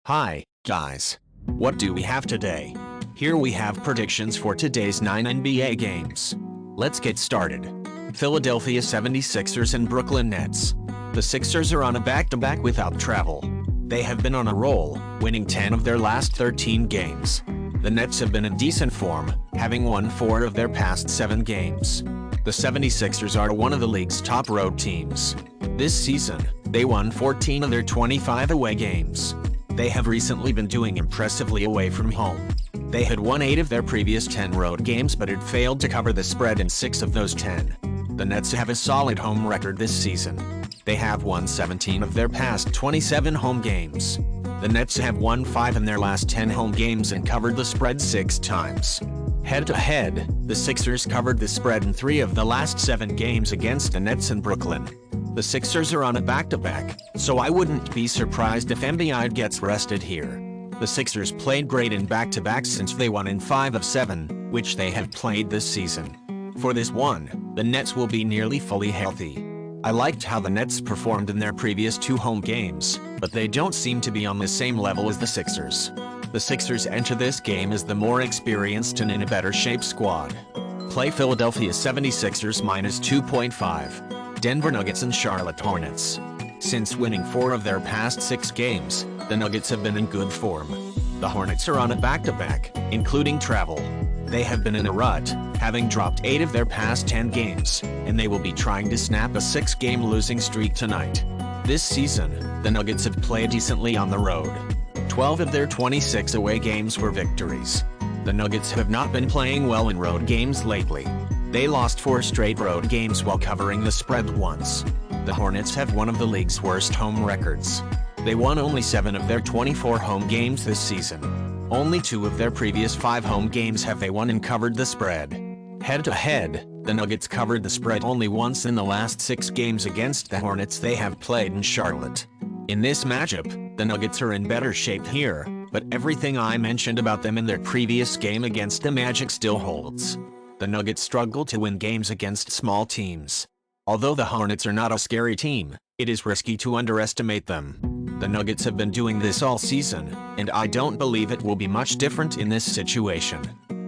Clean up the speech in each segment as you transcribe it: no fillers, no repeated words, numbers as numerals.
Hi, guys. What do we have today? Here we have predictions for today's 9 NBA games. Let's get started. Philadelphia 76ers and Brooklyn Nets. The Sixers are on a back-to-back without travel. They have been on a roll, winning 10 of their last 13 games. The Nets have been in decent form, having won 4 of their past 7 games. The 76ers are one of the league's top road teams. This season, they won 14 of their 25 away games. They have recently been doing impressively away from home. They had won 8 of their previous 10 road games but had failed to cover the spread in 6 of those 10. The Nets have a solid home record this season. They have won 17 of their past 27 home games. The Nets have won 5 in their last 10 home games and covered the spread 6 times. Head-to-head, the Sixers covered the spread in 3 of the last 7 games against the Nets and Brooklyn. The Sixers are on a back-to-back, so I wouldn't be surprised if Embiid gets rested here. The Sixers played great in back-to-backs since they won in 5 of 7, which they have played this season. For this one, the Nets will be nearly fully healthy. I liked how the Nets performed in their previous 2 home games, but they don't seem to be on the same level as the Sixers. The Sixers enter this game as the more experienced and in a better shape squad. Play Philadelphia 76ers -2.5. Denver Nuggets and Charlotte Hornets. Since winning 4 of their past 6 games, the Nuggets have been in good form. The Hornets are on a back-to-back, including travel. They have been in a rut, having dropped 8 of their past 10 games, and they will be trying to snap a 6-game losing streak tonight. This season, the Nuggets have played decently on the road. 12 of their 26 away games were victories. The Nuggets have not been playing well in road games lately. They lost 4 straight road games while covering the spread once. The Hornets have one of the league's worst home records. They won only 7 of their 24 home games this season. Only 2 of their previous 5 home games have they won and covered the spread. Head-to-head, the Nuggets covered the spread only once in the last 6 games against the Hornets they have played in Charlotte. In this matchup, the Nuggets are in better shape here, but everything I mentioned about them in their previous game against the Magic still holds. The Nuggets struggle to win games against small teams. Although the Hornets are not a scary team, it is risky to underestimate them. The Nuggets have been doing this all season, and I don't believe it will be much different in this situation.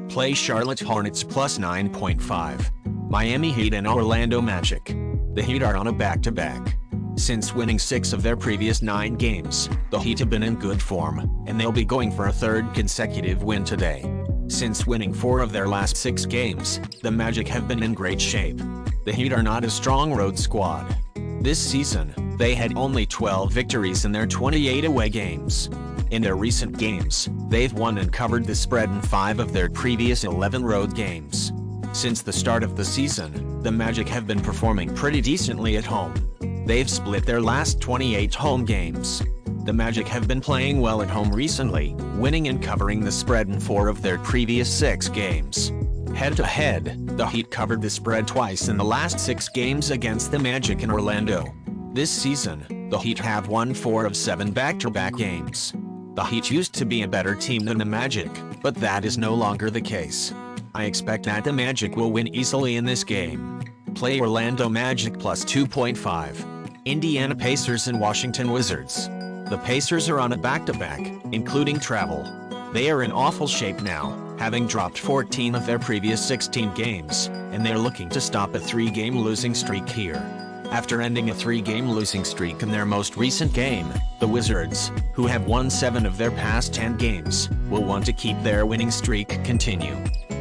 Play Charlotte Hornets +9.5. Miami Heat and Orlando Magic. The Heat are on a back-to-back. Since winning 6 of their previous 9 games, the Heat have been in good form, and they'll be going for a 3rd consecutive win today. Since winning 4 of their last 6 games, the Magic have been in great shape. The Heat are not a strong road squad. This season, they had only 12 victories in their 28 away games. In their recent games, they've won and covered the spread in 5 of their previous 11 road games. Since the start of the season, the Magic have been performing pretty decently at home. They've split their last 28 home games. The Magic have been playing well at home recently, winning and covering the spread in 4 of their previous 6 games. Head-to-head, the Heat covered the spread twice in the last 6 games against the Magic in Orlando. This season, the Heat have won 4 of 7 back-to-back games. The Heat used to be a better team than the Magic, but that is no longer the case. I expect that the Magic will win easily in this game. Play Orlando Magic +2.5. Indiana Pacers and Washington Wizards. The Pacers are on a back-to-back, including travel. They are in awful shape now, having dropped 14 of their previous 16 games, and they're looking to stop a 3-game losing streak here. After ending a 3-game losing streak in their most recent game, the Wizards, who have won 7 of their past 10 games, will want to keep their winning streak continue.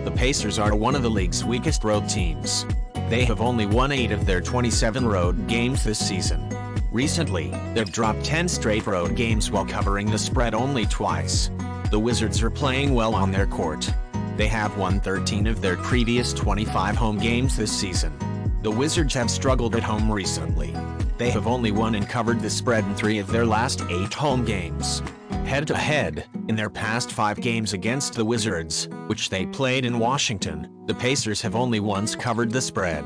The Pacers are one of the league's weakest road teams. They have only won 8 of their 27 road games this season. Recently, they've dropped 10 straight road games while covering the spread only twice. The Wizards are playing well on their court. They have won 13 of their previous 25 home games this season. The Wizards have struggled at home recently. They have only won and covered the spread in 3 of their last 8 home games. Head-to-head, in their past 5 games against the Wizards, which they played in Washington, the Pacers have only once covered the spread.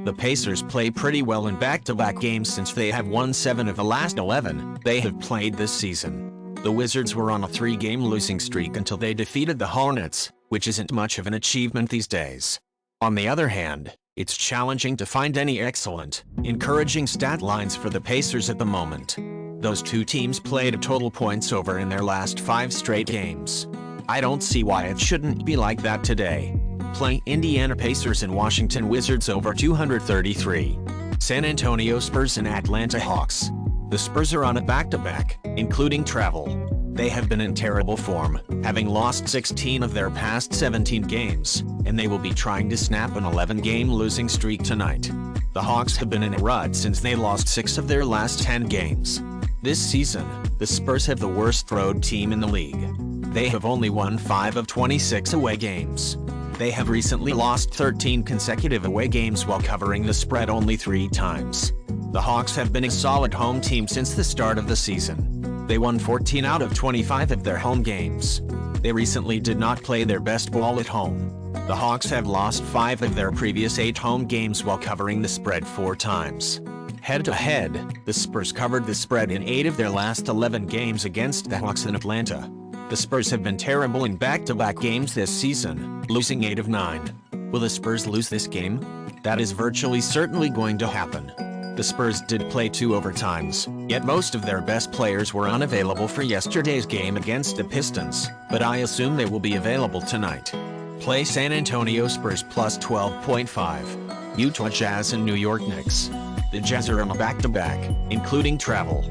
The Pacers play pretty well in back-to-back games since they have won 7 of the last 11 they have played this season. The Wizards were on a 3-game losing streak until they defeated the Hornets, which isn't much of an achievement these days. On the other hand, it's challenging to find any excellent, encouraging stat lines for the Pacers at the moment. Those two teams played a total points over in their last 5 straight games. I don't see why it shouldn't be like that today. Play Indiana Pacers and Washington Wizards over 233. San Antonio Spurs and Atlanta Hawks. The Spurs are on a back-to-back, including travel. They have been in terrible form, having lost 16 of their past 17 games, and they will be trying to snap an 11-game losing streak tonight. The Hawks have been in a rut since they lost 6 of their last 10 games. This season, the Spurs have the worst road team in the league. They have only won 5 of 26 away games. They have recently lost 13 consecutive away games while covering the spread only 3 times. The Hawks have been a solid home team since the start of the season. They won 14 out of 25 of their home games. They recently did not play their best ball at home. The Hawks have lost 5 of their previous 8 home games while covering the spread 4 times. Head-to-head, the Spurs covered the spread in 8 of their last 11 games against the Hawks in Atlanta. The Spurs have been terrible in back-to-back games this season, losing 8 of 9. Will the Spurs lose this game? That is virtually certainly going to happen. The Spurs did play 2 overtimes, yet most of their best players were unavailable for yesterday's game against the Pistons, but I assume they will be available tonight. Play San Antonio Spurs plus 12.5. Utah Jazz and New York Knicks. The Jazz are on a back-to-back, including travel.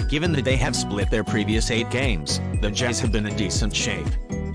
Given that they have split their previous 8 games, the Jazz have been in decent shape.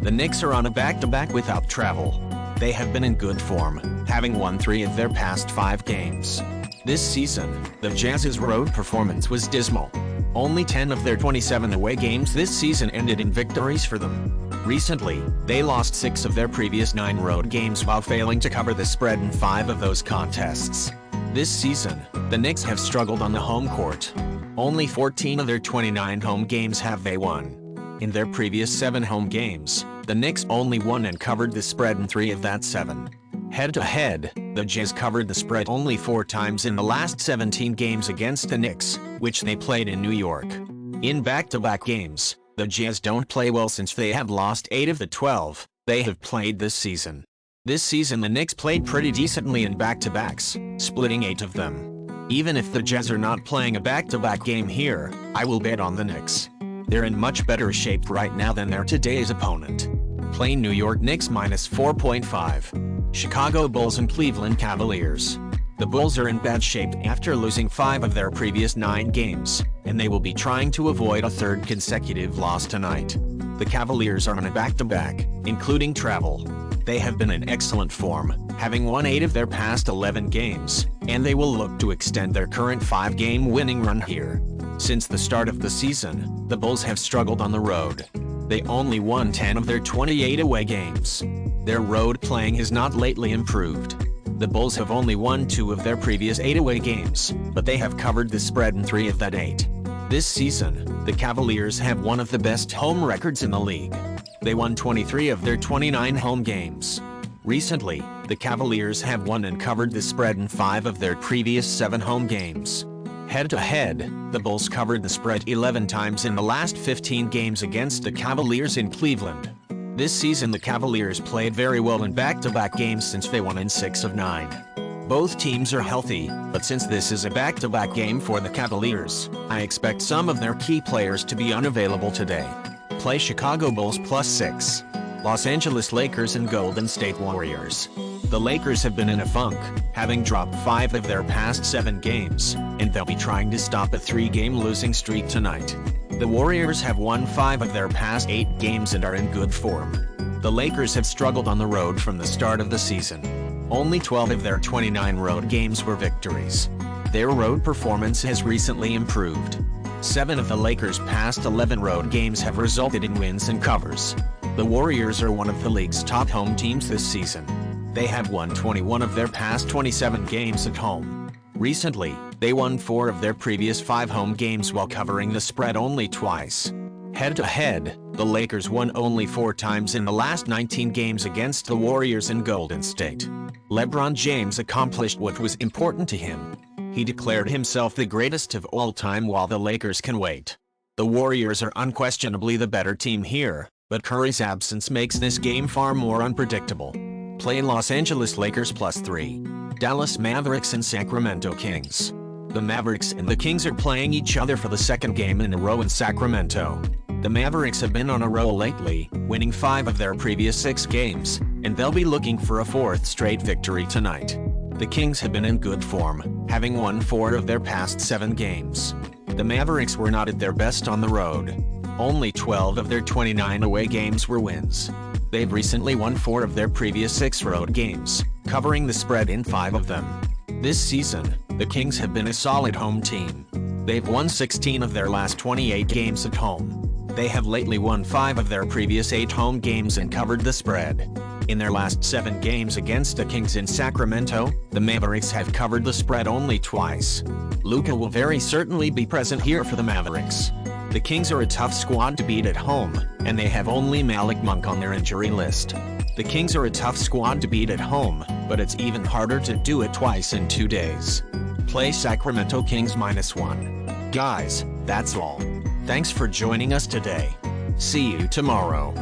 The Knicks are on a back-to-back without travel. They have been in good form, having won 3 of their past 5 games. This season, the Jazz's road performance was dismal. Only 10 of their 27 away games this season ended in victories for them. Recently, they lost 6 of their previous 9 road games while failing to cover the spread in 5 of those contests. This season, the Knicks have struggled on the home court. Only 14 of their 29 home games have they won. In their previous 7 home games, the Knicks only won and covered the spread in 3 of that 7. Head-to-head, the Jazz covered the spread only 4 times in the last 17 games against the Knicks, which they played in New York. In back-to-back games, the Jazz don't play well since they have lost 8 of the 12 they have played this season. This season the Knicks played pretty decently in back-to-backs, splitting 8 of them. Even if the Jazz are not playing a back-to-back game here, I will bet on the Knicks. They're in much better shape right now than their today's opponent. Play New York Knicks minus 4.5. Chicago Bulls and Cleveland Cavaliers. The Bulls are in bad shape after losing 5 of their previous 9 games, and they will be trying to avoid a 3rd consecutive loss tonight. The Cavaliers are on a back-to-back, including travel. They have been in excellent form, having won 8 of their past 11 games, and they will look to extend their current 5-game winning run here. Since the start of the season, the Bulls have struggled on the road. They only won 10 of their 28 away games. Their road playing has not lately improved. The Bulls have only won 2 of their previous 8 away games, but they have covered the spread in 3 of that 8. This season, the Cavaliers have one of the best home records in the league. They won 23 of their 29 home games. Recently, the Cavaliers have won and covered the spread in 5 of their previous 7 home games. Head-to-head, the Bulls covered the spread 11 times in the last 15 games against the Cavaliers in Cleveland. This season the Cavaliers played very well in back-to-back games since they won in 6 of 9. Both teams are healthy, but since this is a back-to-back game for the Cavaliers, I expect some of their key players to be unavailable today. Play Chicago Bulls plus 6. Los Angeles Lakers and Golden State Warriors. The Lakers have been in a funk, having dropped 5 of their past 7 games, and they'll be trying to stop a 3-game losing streak tonight. The Warriors have won 5 of their past 8 games and are in good form. The Lakers have struggled on the road from the start of the season. Only 12 of their 29 road games were victories. Their road performance has recently improved. 7 of the Lakers' past 11 road games have resulted in wins and covers. The Warriors are one of the league's top home teams this season. They have won 21 of their past 27 games at home. Recently, they won 4 of their previous 5 home games while covering the spread only twice. Head-to-head, the Lakers won only 4 times in the last 19 games against the Warriors and Golden State. LeBron James accomplished what was important to him. He declared himself the greatest of all time while the Lakers can wait. The Warriors are unquestionably the better team here, but Curry's absence makes this game far more unpredictable. Play Los Angeles Lakers plus 3. Dallas Mavericks and Sacramento Kings. The Mavericks and the Kings are playing each other for the second game in a row in Sacramento. The Mavericks have been on a roll lately, winning 5 of their previous 6 games, and they'll be looking for a 4th straight victory tonight. The Kings have been in good form, having won 4 of their past 7 games. The Mavericks were not at their best on the road. Only 12 of their 29 away games were wins. They've recently won 4 of their previous 6 road games, covering the spread in 5 of them. This season, the Kings have been a solid home team. They've won 16 of their last 28 games at home. They have lately won 5 of their previous 8 home games and covered the spread. In their last 7 games against the Kings in Sacramento, the Mavericks have covered the spread only twice. Luka will very certainly be present here for the Mavericks. The Kings are a tough squad to beat at home, and they have only Malik Monk on their injury list. The Kings are a tough squad to beat at home, but it's even harder to do it twice in 2 days. Play Sacramento Kings -1. Guys, that's all. Thanks for joining us today. See you tomorrow.